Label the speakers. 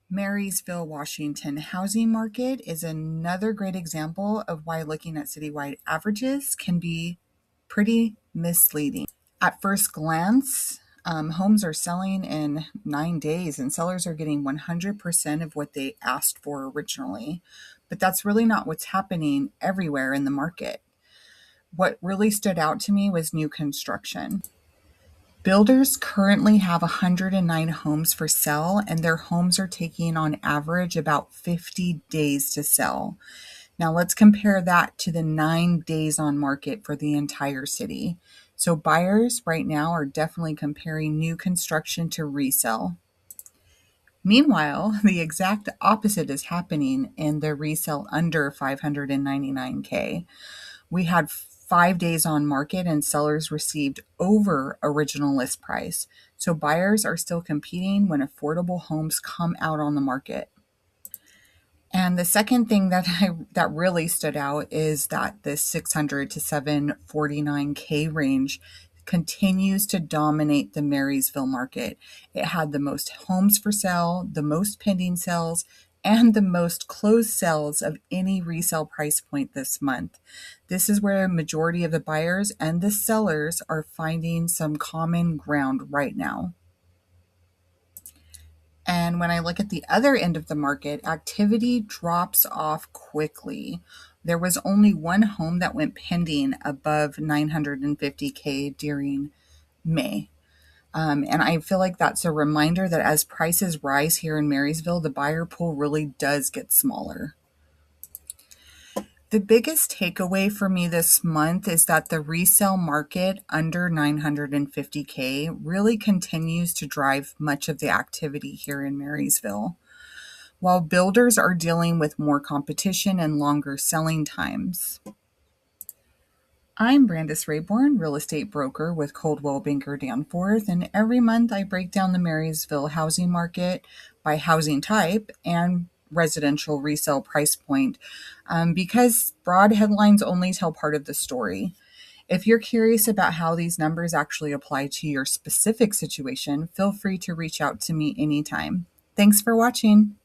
Speaker 1: Marysville, Washington housing market is another great example of why looking at citywide averages can be pretty misleading. At first glance, homes are selling in 9 days and sellers are getting 100% of what they asked for originally. But that's really not what's happening everywhere in the market. What really stood out to me was new construction. Builders currently have 109 homes for sale, and their homes are taking on average about 50 days to sell. Now, let's compare that to the 9 days on market for the entire city. So, buyers right now are definitely comparing new construction to resale. Meanwhile, the exact opposite is happening in the resale under 599K. We had 5 days on market and sellers received over original list price. So buyers are still competing when affordable homes come out on the market. And the second thing that really stood out is that the 600 to 749K range continues to dominate the Marysville market. It had the most homes for sale, the most pending sales, and the most closed sales of any resale price point this month. This is where a majority of the buyers and the sellers are finding some common ground right now. And when I look at the other end of the market, activity drops off quickly. There was only one home that went pending above 950K during May. And I feel like that's a reminder that as prices rise here in Marysville, the buyer pool really does get smaller. The biggest takeaway for me this month is that the resale market under 950K really continues to drive much of the activity here in Marysville. While builders are dealing with more competition and longer selling times. I'm Brandice Raybourn, real estate broker with Coldwell Banker Danforth, and every month I break down the Marysville housing market by housing type and residential resale price point because broad headlines only tell part of the story. If you're curious about how these numbers actually apply to your specific situation, feel free to reach out to me anytime. Thanks for watching.